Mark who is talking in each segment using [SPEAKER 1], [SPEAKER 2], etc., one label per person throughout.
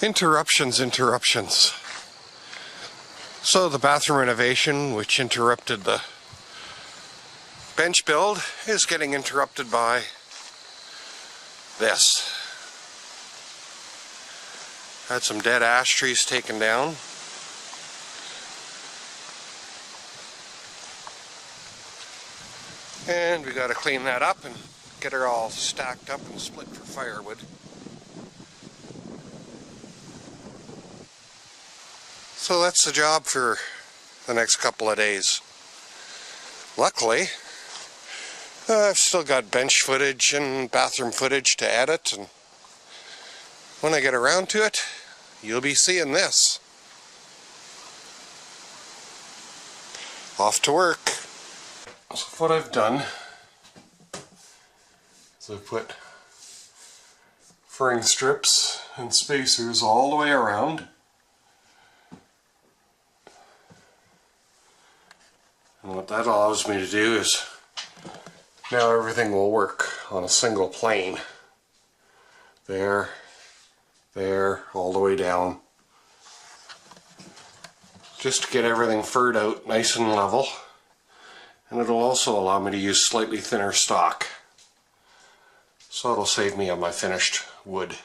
[SPEAKER 1] Interruptions. So the bathroom renovation, which interrupted the bench build, is getting interrupted by this. Had some dead ash trees taken down. And we got to clean that up and get her all stacked up and split for firewood. So that's the job for the next couple of days. Luckily, I've still got bench footage and bathroom footage to edit, and when I get around to it, you'll be seeing this. Off to work. So what I've done is I've put furring strips and spacers all the way around. And what that allows me to do is now everything will work on a single plane. There, all the way down. Just to get everything furred out nice and level. And it'll also allow me to use slightly thinner stock. So it'll save me on my finished wood.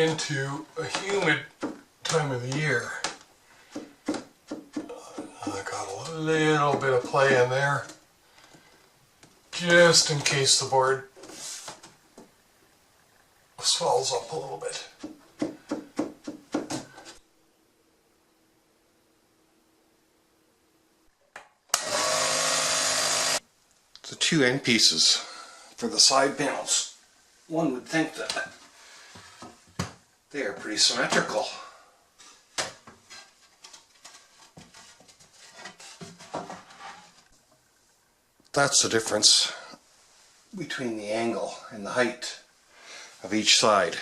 [SPEAKER 2] into a humid time of the year. I got a little bit of play in there, just in case the board swells up a little bit.
[SPEAKER 1] The two end pieces for the side panels. One would think that they are pretty symmetrical. That's the difference between the angle and the height of each side.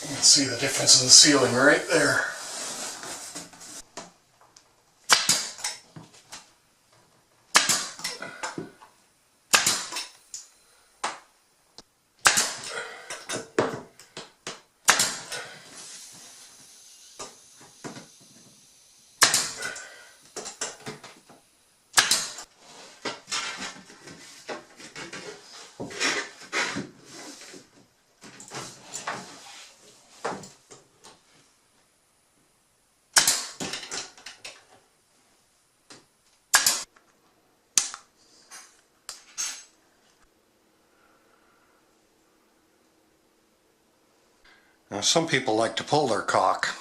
[SPEAKER 2] You can see the difference in the ceiling right there.
[SPEAKER 1] Now, some people like to pull their caulk.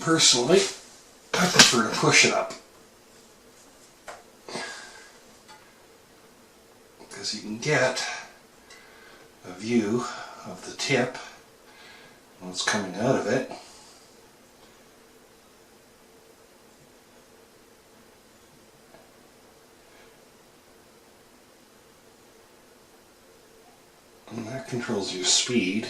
[SPEAKER 1] Personally, I prefer to push it up, because you can get a view of the tip and what's coming out of it. And that controls your speed.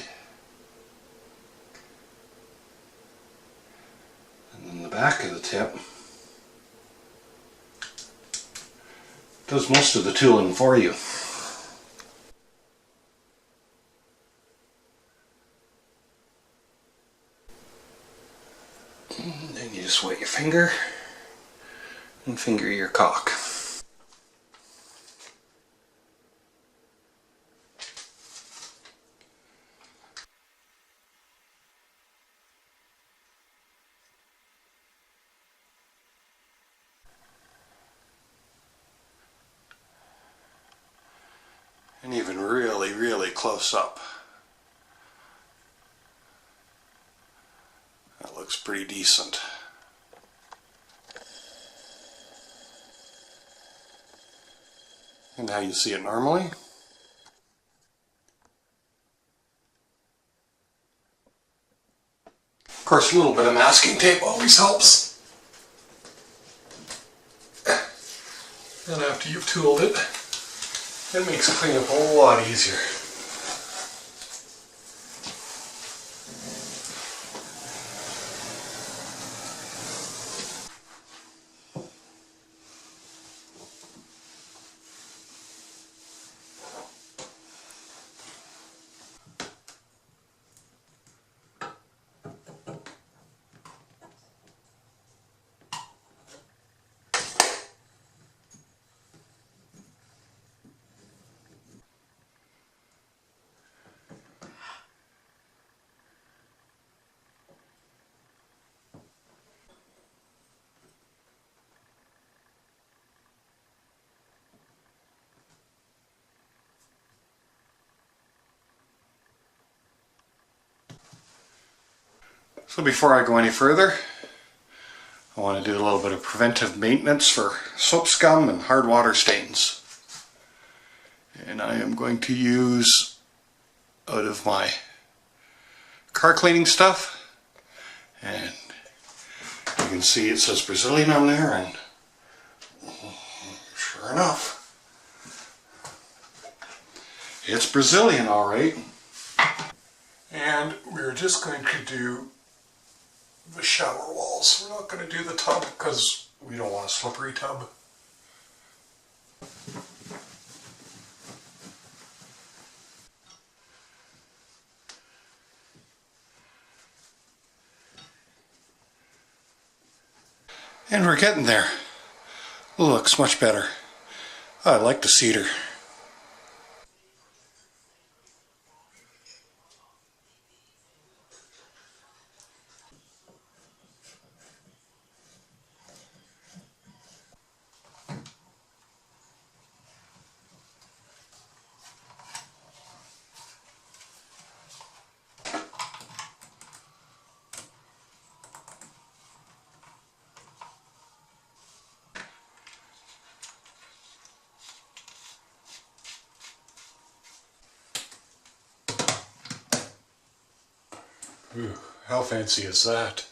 [SPEAKER 1] And then the back of the tip does most of the tooling for you. And then you just wet your finger and finger your caulk. And even really, really close up, that looks pretty decent. And how you see it normally. Of course, a little bit of masking tape always helps.
[SPEAKER 2] And after you've tooled it,
[SPEAKER 1] It makes cleanup a whole lot easier. So before I go any further, I want to do a little bit of preventive maintenance for soap scum and hard water stains. And I am going to use out of my car cleaning stuff, and you can see it says Brazilian on there, and sure enough, it's Brazilian alright.
[SPEAKER 2] and we're just going to do the shower walls. We're not going to do the tub because we don't want a slippery tub.
[SPEAKER 3] And we're getting there. Looks much better. I like the cedar.
[SPEAKER 2] Ooh, how fancy is that?